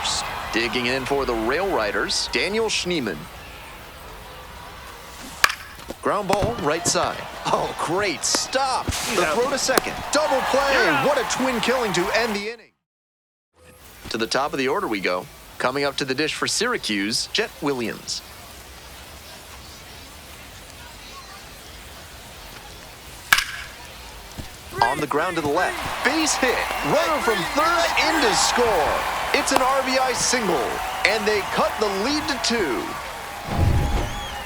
first. Digging in for the Rail Riders, Daniel Schneemann. Ground ball, right side. Oh, great stop. The throw to second. Double play. What a twin killing to end the inning. To the top of the order we go. Coming up to the dish for Syracuse, Jet Williams. On the ground to the left. Base hit. Runner from third in to score. It's an RBI single. And they cut the lead to 2.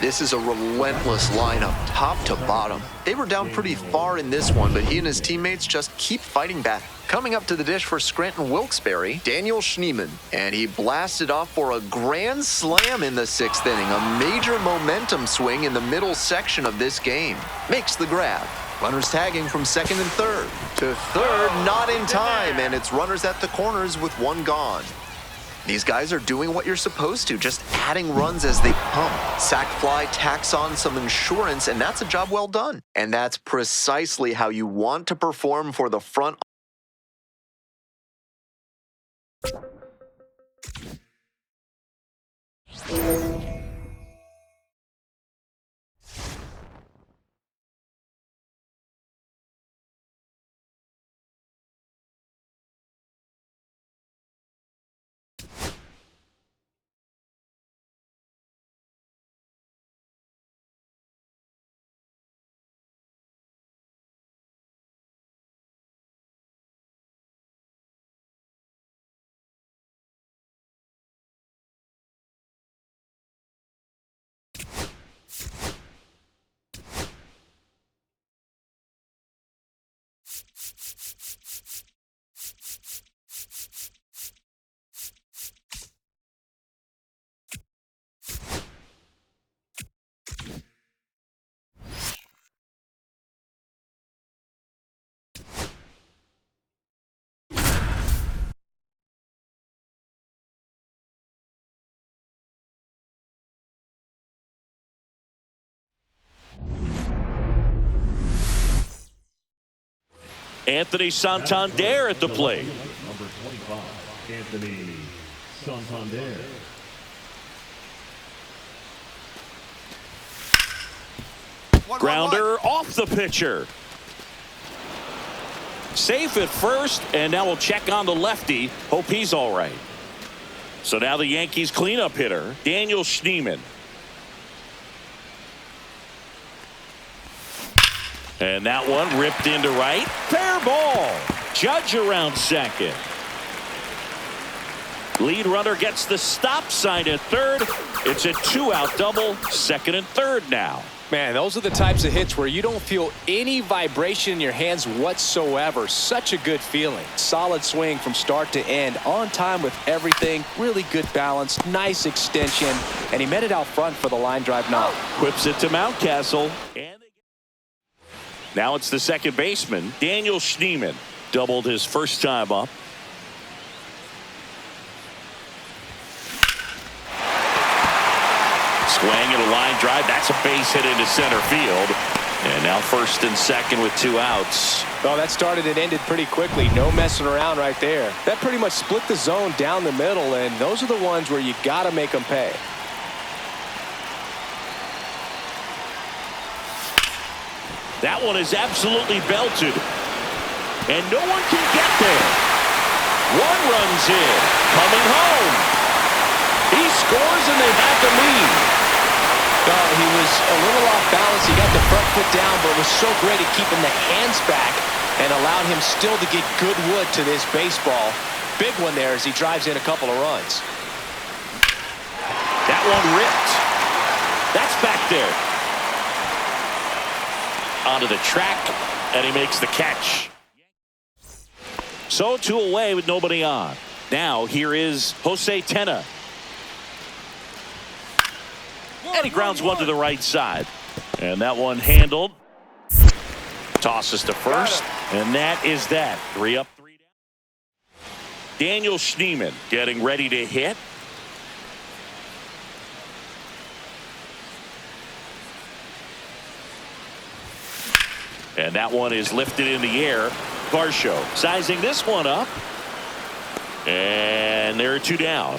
This is a relentless lineup, top to bottom. They were down pretty far in this one, but he and his teammates just keep fighting back. Coming up to the dish for Scranton Wilkes-Barre, Daniel Schneemann. And he blasted off for a grand slam in the 6th inning. A major momentum swing in the middle section of this game. Makes the grab. Runners tagging from second and third. To third, not in time, and it's runners at the corners with 1 gone. These guys are doing what you're supposed to, just adding runs as they pump. Sac fly tacks on some insurance, and that's a job well done. And that's precisely how you want to perform for the front. Anthony Santander at the plate. Number 25, Anthony Santander. Grounder off the pitcher. Safe at first, and now we'll check on the lefty. Hope he's all right. So now the Yankees cleanup hitter, Daniel Schneemann. And that one ripped into right. Fair ball. Judge around second. Lead runner gets the stop sign at third. It's a 2-out double, second and third now. Man, those are the types of hits where you don't feel any vibration in your hands whatsoever. Such a good feeling. Solid swing from start to end. On time with everything. Really good balance. Nice extension. And he met it out front for the line drive knock. Whips it to Mountcastle. And now it's the second baseman, Daniel Schneemann. Doubled his first time up. Swing and a line drive. That's a base hit into center field. And now first and second with 2 outs. Oh, that started and ended pretty quickly. No messing around right there. That pretty much split the zone down the middle, and those are the ones where you got to make them pay. That one is absolutely belted. And no one can get there. 1 runs in. Coming home. He scores and they have the lead. Oh, he was a little off balance. He got the front foot down, but was so great at keeping the hands back and allowed him still to get good wood to this baseball. Big one there as he drives in a couple of runs. That one ripped. That's back there. Onto the track, and he makes the catch. So 2 away with nobody on. Now here is Jose Tena. And he grounds one to the right side. And that one handled. Tosses to first. And that is that. 3 up, 3 down. Daniel Schneemann getting ready to hit. And that one is lifted in the air. Varsho sizing this one up. And there are 2 down.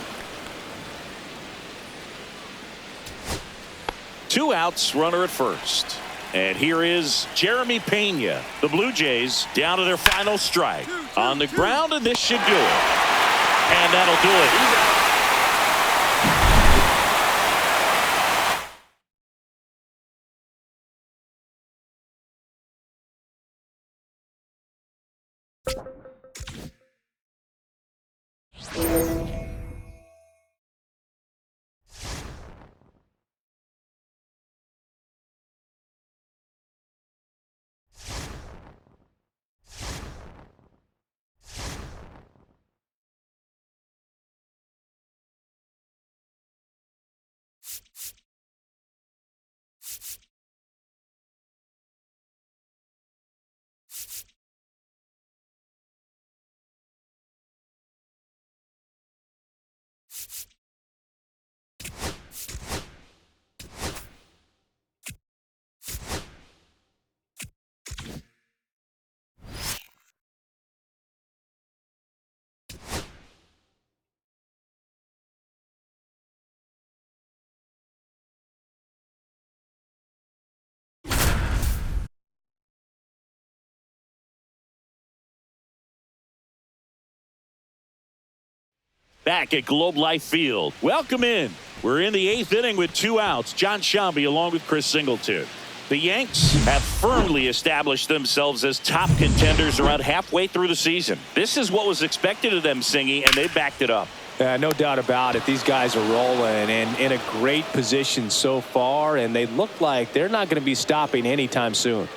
2 outs, runner at first. And here is Jeremy Pena. The Blue Jays down to their final strike. On the ground, and this should do it. And that'll do it. Back at Globe Life Field. Welcome in. We're in the 8th inning with 2 outs. John Shambi along with Chris Singleton. The Yanks have firmly established themselves as top contenders around halfway through the season. This is what was expected of them, Singy, and they backed it up. No doubt about it. These guys are rolling and in a great position so far, and they look like they're not going to be stopping anytime soon.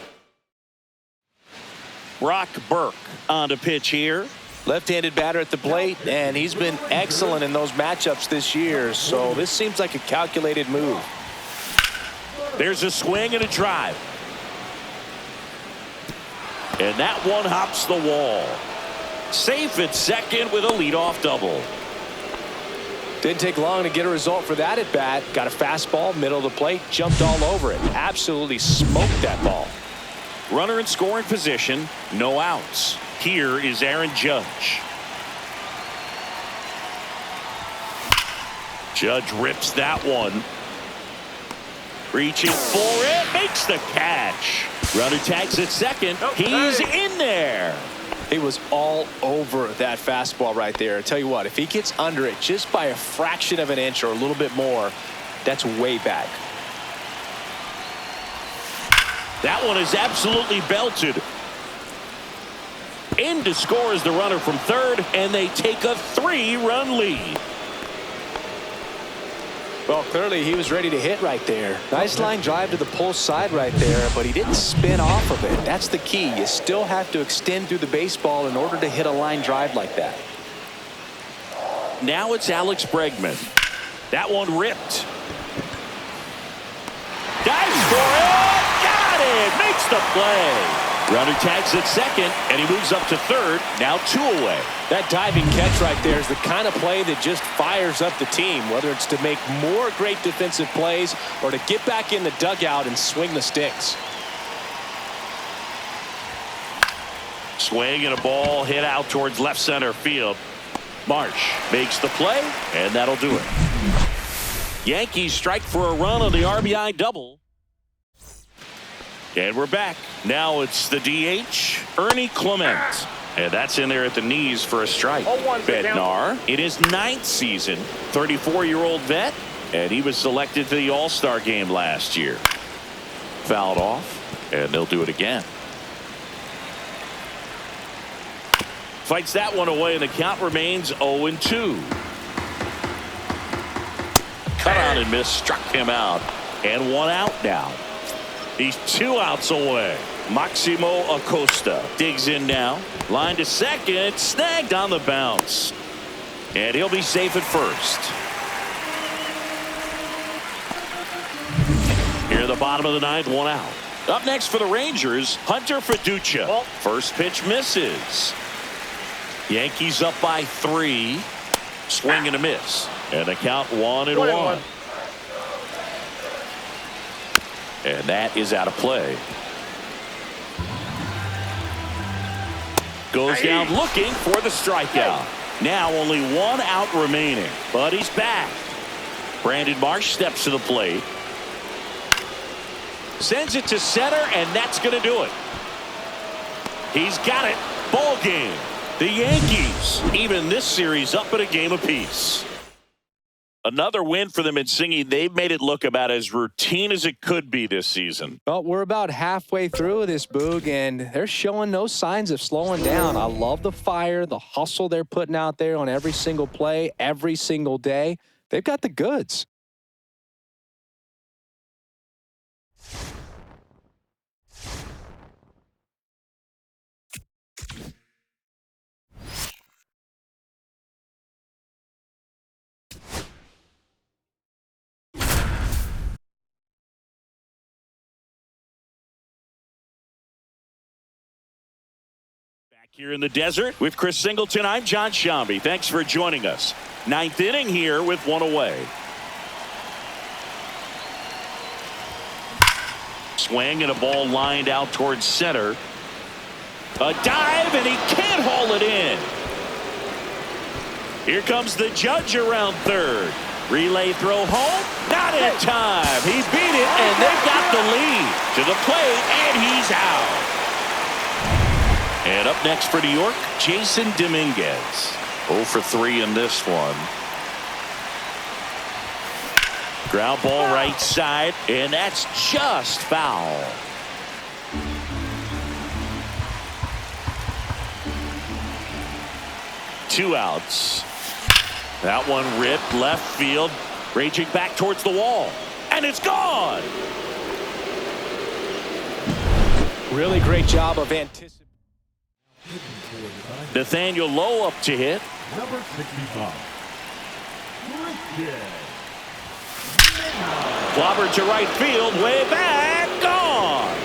Brock Burke on to pitch here. Left-handed batter at the plate, and he's been excellent in those matchups this year, so this seems like a calculated move. There's a swing and a drive. And that one hops the wall. Safe at second with a leadoff double. Didn't take long to get a result for that at bat. Got a fastball, middle of the plate, jumped all over it. Absolutely smoked that ball. Runner in scoring position, no outs. Here is Aaron Judge. Judge rips that one. Reaching for it, makes the catch. Runner tags at second. He's in there. He was all over that fastball right there. I tell you what, if he gets under it just by a fraction of an inch or a little bit more, that's way back. That one is absolutely belted. In to score is the runner from third, and they take a 3-run lead. Well, clearly he was ready to hit right there. Nice line drive to the pull side right there, but he didn't spin off of it. That's the key. You still have to extend through the baseball in order to hit a line drive like that. Now it's Alex Bregman. That one ripped. Dives for it. Got it. Makes the play. Runner tags at second, and he moves up to third. Now 2 away. That diving catch right there is the kind of play that just fires up the team, whether it's to make more great defensive plays or to get back in the dugout and swing the sticks. Swing and a ball hit out towards left center field. Marsh makes the play, and that'll do it. Yankees strike for a run on the RBI double. And we're back. Now it's the DH, Ernie Clement. And that's in there at the knees for a strike. Bednar in his 9th season, 34-year-old vet, and he was selected to the All-Star game last year. Fouled off, and they'll do it again. Fights that one away, and the count remains 0-2. Cut on and miss, struck him out, and 1 out now. He's 2 outs away. Maximo Acosta digs in now. Line to second. Snagged on the bounce. And he'll be safe at first. Here at the bottom of the 9th, 1 out. Up next for the Rangers, Hunter Fiducia. First pitch misses. Yankees up by 3. Swing and a miss. And the count 1-1. And that is out of play. Goes down looking for the strikeout. Now only one out remaining, but he's back. Brandon Marsh steps to the plate. Sends it to center, and that's going to do it. He's got it. Ball game. The Yankees even this series up at a game apiece. Another win for them in singing. They've made it look about as routine as it could be this season. Well, we're about halfway through this, Boog, and they're showing no signs of slowing down. I love the fire, the hustle they're putting out there on every single play, every single day. They've got the goods. Here in the desert with Chris Singleton, I'm John Shambi. Thanks for joining us. Ninth inning here with one away. Swing and a ball lined out towards center. A dive, and he can't haul it in. Here comes the judge around third. Relay throw home. Not in time. He beat it, and they've got the lead. To the plate, and he's out. And up next for New York, Jason Dominguez. 0 for 3 in this one. Ground ball right side, and that's just foul. Two outs. That one ripped left field, raging back towards the wall, and it's gone. Really great job of anticipating. Nathaniel Lowe up to hit. Number 65. Clobbered to right field, way back, gone.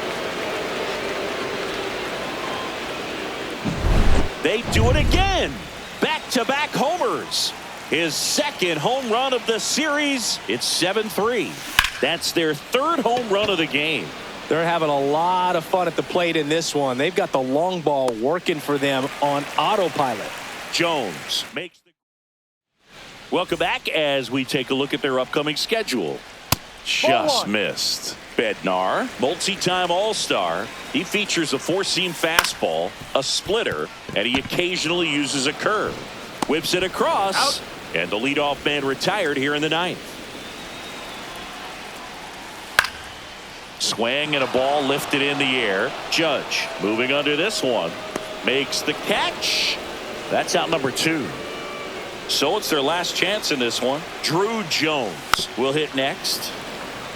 They do it again. Back-to-back homers. His second home run of the series. It's 7-3. That's their third home run of the game. They're having a lot of fun at the plate in this one. They've got the long ball working for them on autopilot. Jones makes the... Welcome back as we take a look at their upcoming schedule. Just missed. Bednar, multi-time All-Star. He features a four-seam fastball, a splitter, and he occasionally uses a curve. Whips it across, and the leadoff man retired here in the ninth. Swing and a ball lifted in the air. Judge moving under this one. Makes the catch. That's out number 2. So it's their last chance in this one. Drew Jones will hit next.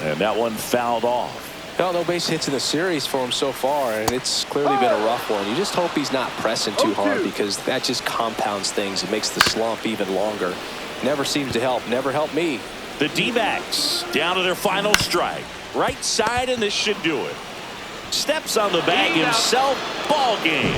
And that one fouled off. Well, no base hits in the series for him so far, and it's clearly been a rough one. You just hope he's not pressing too hard, because that just compounds things. It makes the slump even longer. Never seems to help. Never helped me. The D-backs down to their final strike. Right side, and this should do it. Steps on the bag himself. Ball game.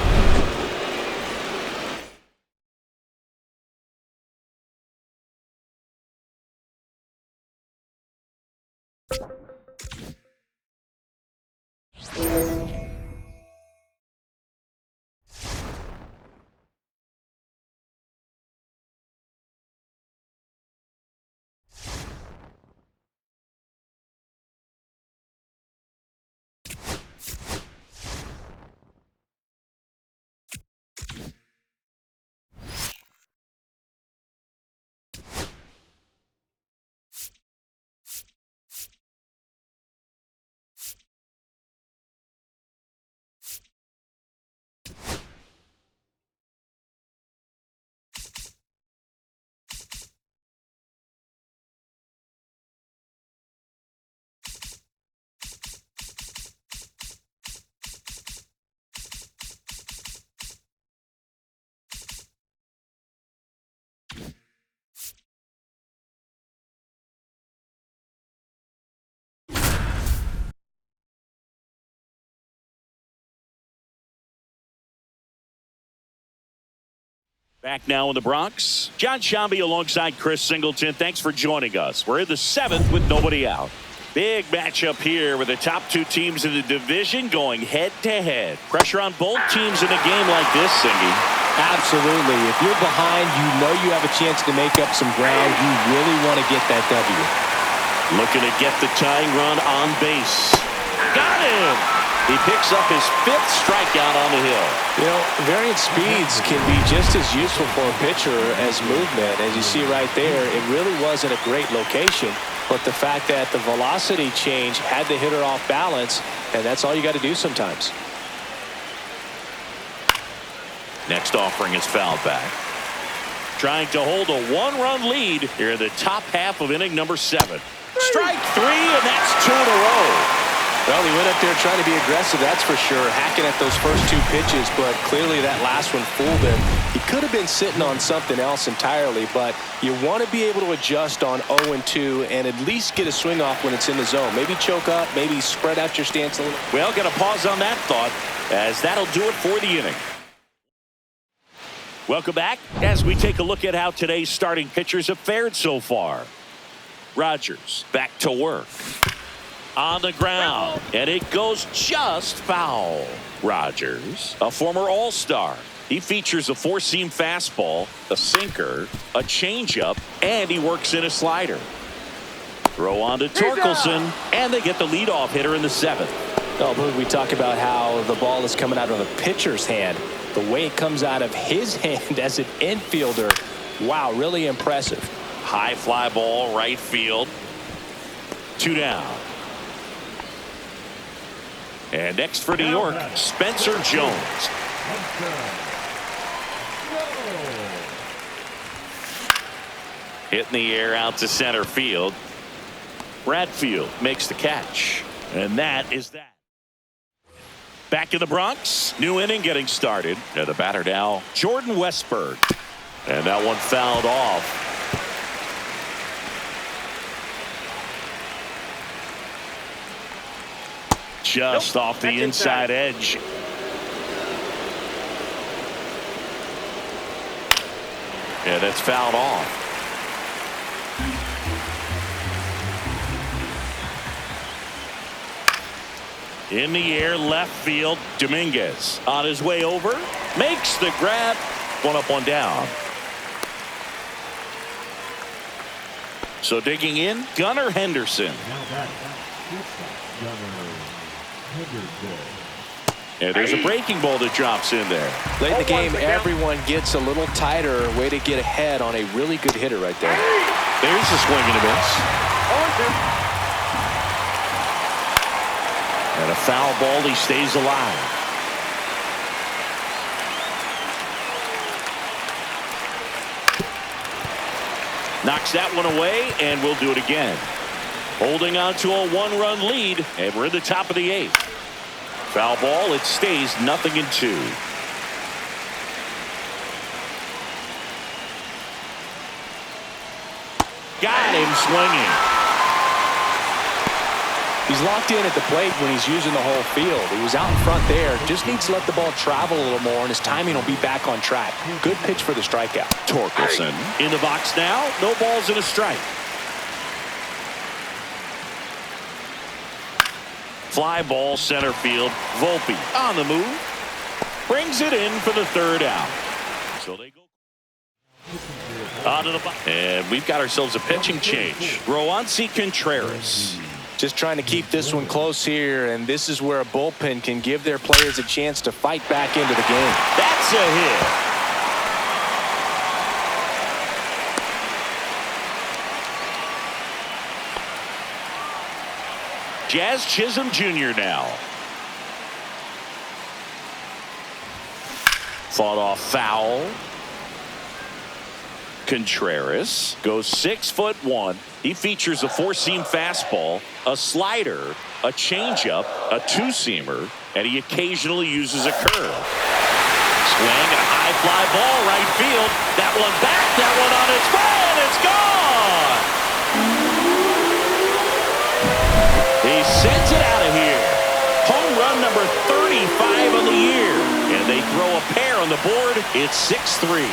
Back now in the Bronx. John Shambi alongside Chris Singleton. Thanks for joining us. We're in the 7th with nobody out. Big matchup here with the top 2 teams in the division going head-to-head. Pressure on both teams in a game like this, Singy. Absolutely. If you're behind, you know you have a chance to make up some ground. You really want to get that W. Looking to get the tying run on base. Got him! He picks up his 5th strikeout on the hill. You know, variant speeds can be just as useful for a pitcher as movement. As you see right there, it really wasn't a great location, but the fact that the velocity change had the hitter off balance, and that's all you got to do sometimes. Next offering is fouled back. Trying to hold a 1-run lead here in the top half of inning number 7. Strike 3, and that's 2 in a row. Well, he went up there trying to be aggressive, that's for sure, hacking at those first 2 pitches, but clearly that last one fooled him. He could have been sitting on something else entirely, but you want to be able to adjust on 0-2 and at least get a swing off when it's in the zone. Maybe choke up, maybe spread out your stance a little. Well, got to pause on that thought, as that'll do it for the inning. Welcome back as we take a look at how today's starting pitchers have fared so far. Rogers back to work. On the ground, and it goes just foul. Rogers, a former All-Star. He features a 4-seam fastball, a sinker, a changeup, and he works in a slider. Throw on to Torkelson, and they get the leadoff hitter in the 7th. Oh, Boog, we talk about how the ball is coming out of the pitcher's hand. The way it comes out of his hand as an infielder, wow, really impressive. High fly ball, right field. 2 down. And next for New York, Spencer Jones. Hit in the air out to center field. Bradfield makes the catch. And that is that. Back in the Bronx, new inning getting started. And the batter now, Jordan Westburg. And that one fouled off. Just off the inside edge. Yeah, that's fouled off. In the air, left field, Dominguez on his way over, makes the grab, 1 up, 1 down. So digging in, Gunnar Henderson. And there's a breaking ball that drops in there. Late in the game, everyone gets a little tighter. Way to get ahead on a really good hitter right there. There's a swing and a miss. And a foul ball, he stays alive. Knocks that one away, and we'll do it again. Holding on to a 1-run lead, and we're in the top of the 8th. Foul ball, it stays 0-2. Got him swinging. He's locked in at the plate when he's using the whole field. He was out in front there. Just needs to let the ball travel a little more, and his timing will be back on track. Good pitch for the strikeout. Torkelson in the box now. No balls and a strike. Fly ball center field. Volpe on the move. Brings it in for the 3rd out. So they go onto the box. And we've got ourselves a pitching change. Roansy Contreras. Just trying to keep this one close here, and this is where a bullpen can give their players a chance to fight back into the game. That's a hit. Jazz Chisholm Jr. now. Fought off foul. Contreras goes 6'1". He features a 4-seam fastball, a slider, a changeup, a 2-seamer, and he occasionally uses a curve. Swing and a high fly ball right field. That one back, that one on its way, and it's gone. He sends it out of here. Home run number 35 on the year. And they throw a pair on the board. It's 6-3.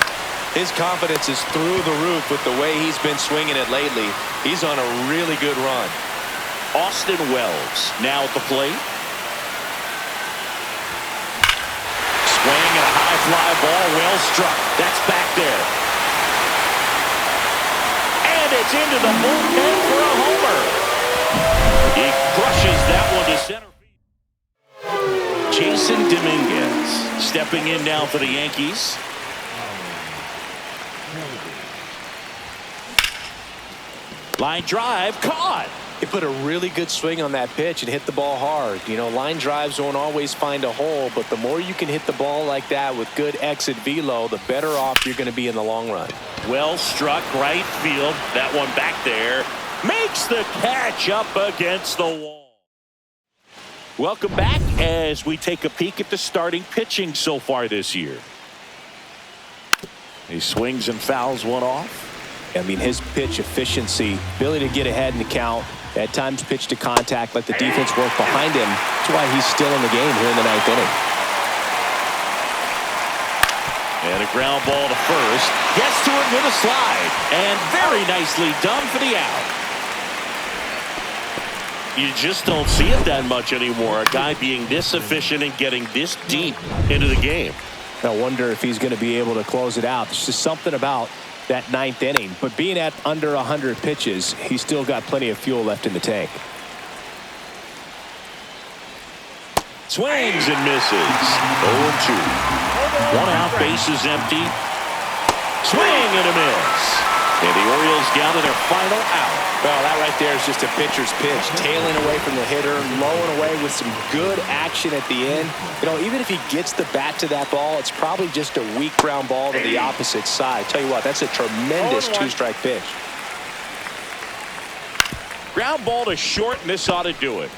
His confidence is through the roof with the way he's been swinging it lately. He's on a really good run. Austin Wells now at the plate. Swing and a high fly ball, well struck. That's back there. And it's into the bullpen for a homer. He crushes that one to center field. Jason Dominguez stepping in now for the Yankees. Line drive, caught. He put a really good swing on that pitch and hit the ball hard. You know, line drives won't always find a hole, but the more you can hit the ball like that with good exit velo, the better off you're going to be in the long run. Well struck, right field. That one back there. Makes the catch up against the wall. Welcome back as we take a peek at the starting pitching so far this year. He swings and fouls one off. I mean, his pitch efficiency, ability to get ahead in the count, at times pitch to contact, let the defense work behind him. That's why he's still in the game here in the ninth inning. And a ground ball to first. Gets to it with a slide. And very nicely done for the out. You just don't see it that much anymore. A guy being this efficient and getting this deep into the game. I wonder if he's going to be able to close it out. There's just something about that ninth inning. But being at under 100 pitches, he's still got plenty of fuel left in the tank. Swings and misses. 0-2. One out, bases empty. Swing and a miss. And the Orioles down to their final out. Well, that right there is just a pitcher's pitch. Tailing away from the hitter, lowing away with some good action at the end. You know, even if he gets the bat to that ball, it's probably just a weak ground ball to the opposite side. Tell you what, that's a tremendous two-strike pitch. Ground ball to short, and this ought to do it.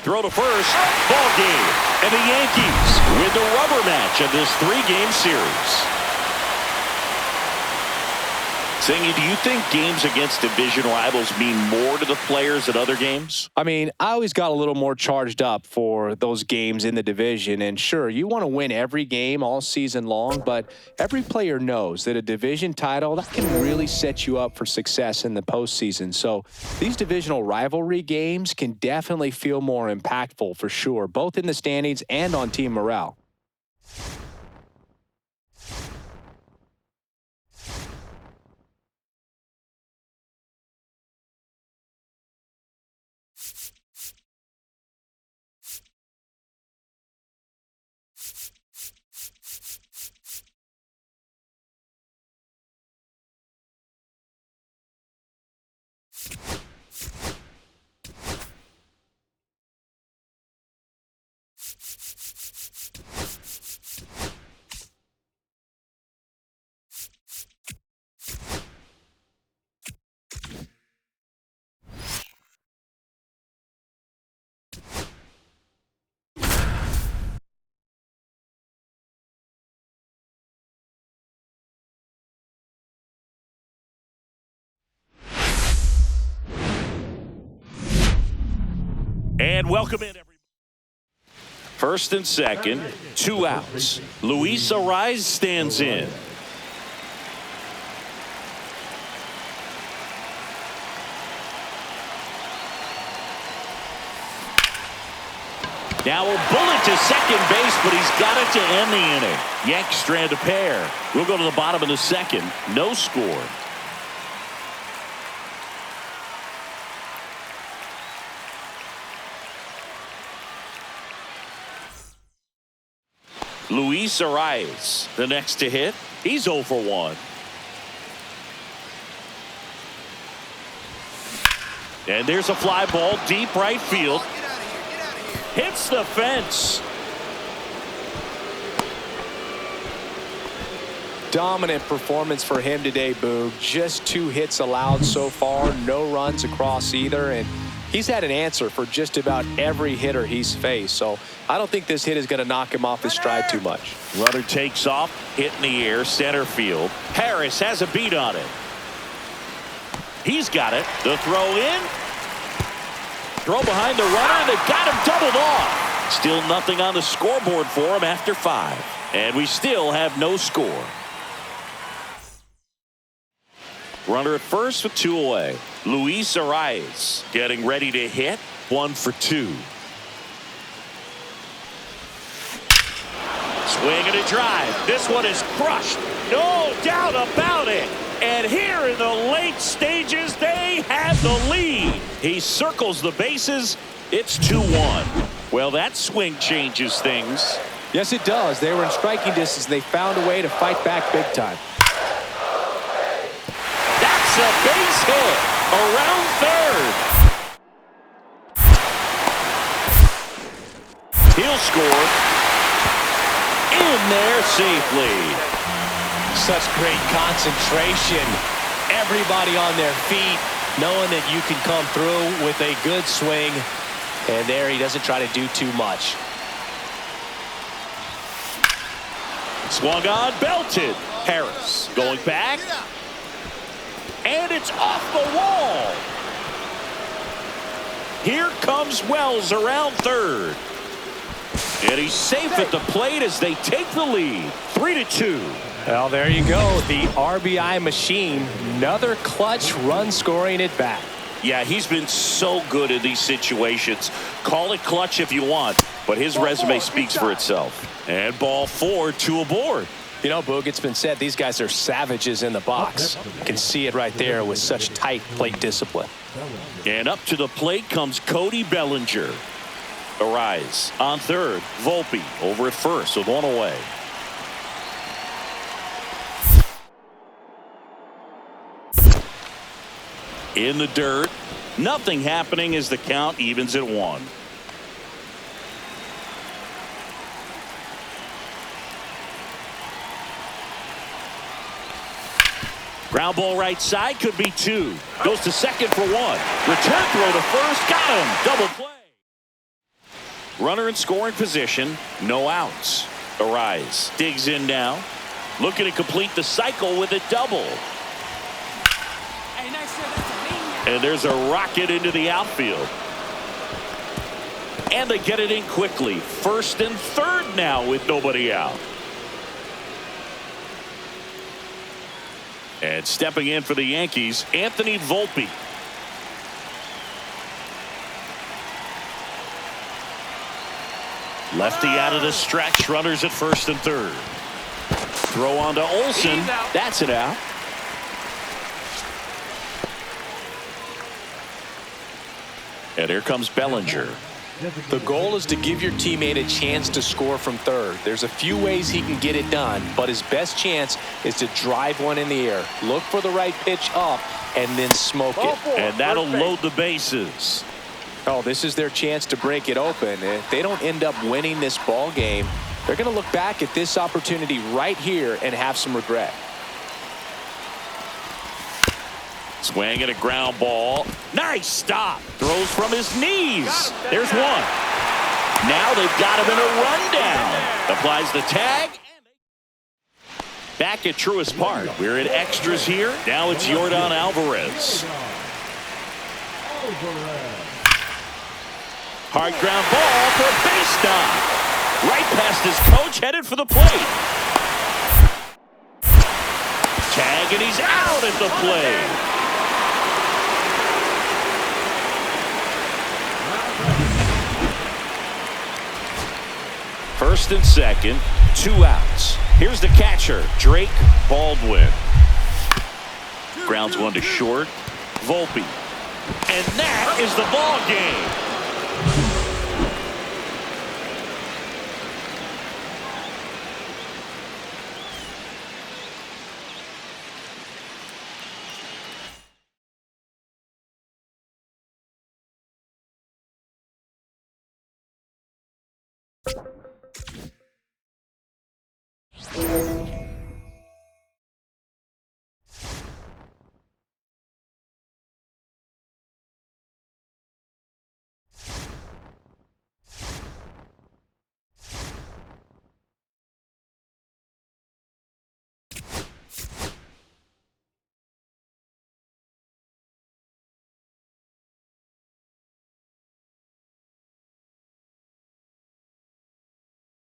Throw to first. Ball game. And the Yankees win the rubber match of this three-game series. Singy, do you think games against division rivals mean more to the players at other games? I mean, I always got a little more charged up for those games in the division. And sure, you want to win every game all season long, but every player knows that a division title, that can really set you up for success in the postseason. So these divisional rivalry games can definitely feel more impactful for sure, both in the standings and on team morale. And welcome in, everybody. First and second, 2 outs. Luis Arraez stands in. Now a bullet to second base, but he's got it to end the inning. Yanks strand a pair. We'll go to the bottom of the second. No score. Luis Arraez, the next to hit. He's 0 for 1. And there's a fly ball deep right field. Hits the fence. Dominant performance for him today, Boog. Just 2 hits allowed so far, no runs across either, and he's had an answer for just about every hitter he's faced. So I don't think this hit is going to knock him off his stride too much. Runner takes off, hit in the air, center field. Harris has a beat on it. He's got it. The throw in. Throw behind the runner. They've got him doubled off. Still nothing on the scoreboard for him after 5. And we still have no score. Runner at first with 2 away. Luis Arraez getting ready to hit. 1 for 2. Swing and a drive. This one is crushed. No doubt about it. And here in the late stages, they have the lead. He circles the bases. It's 2-1. Well, that swing changes things. Yes, it does. They were in striking distance. They found a way to fight back big time. That's a base hit around third. He'll score in there safely. Such great concentration. Everybody on their feet, knowing that you can come through with a good swing. And there he doesn't try to do too much. Swung on, belted. Harris going back. And it's off the wall. Here comes Wells around third. And he's safe at the plate as they take the lead. 3-2. Well, there you go. The RBI machine. Another clutch run scoring at bat. Yeah, he's been so good in these situations. Call it clutch if you want, but his resume speaks for itself. And ball 4, 2 aboard. You know, Boog, it's been said these guys are savages in the box. You can see it right there with such tight plate discipline. And up to the plate comes Cody Bellinger. Arise on third. Volpe over at first with one away. In the dirt. Nothing happening as the count evens at 1. Ground ball right side, could be 2. Goes to second for 1. Return throw to first, got him. Double play. Runner in scoring position, no outs. Arise digs in now, looking to complete the cycle with a double. And there's a rocket into the outfield. And they get it in quickly. First and third now with nobody out. And stepping in for the Yankees, Anthony Volpe. Lefty out of the stretch. Runners at first and third. Throw on to Olsen. That's it out. And here comes Bellinger. The goal is to give your teammate a chance to score from third. There's a few ways he can get it done, but his best chance is to drive one in the air. Look for the right pitch up and then smoke it. And that'll load the bases. Oh, this is their chance to break it open. If they don't end up winning this ball game, they're going to look back at this opportunity right here and have some regret. Swing at a ground ball. Nice stop. Throws from his knees. There's one. Now they've got him in a rundown. Applies the tag. Back at Truist Park. We're in extras here. Now it's Yordan Alvarez. Hard ground ball for a base stop. Right past his coach, headed for the plate. Tag, and he's out at the plate. First and second, 2 outs. Here's the catcher, Drake Baldwin. Grounds one to short. Volpe. And that is the ball game.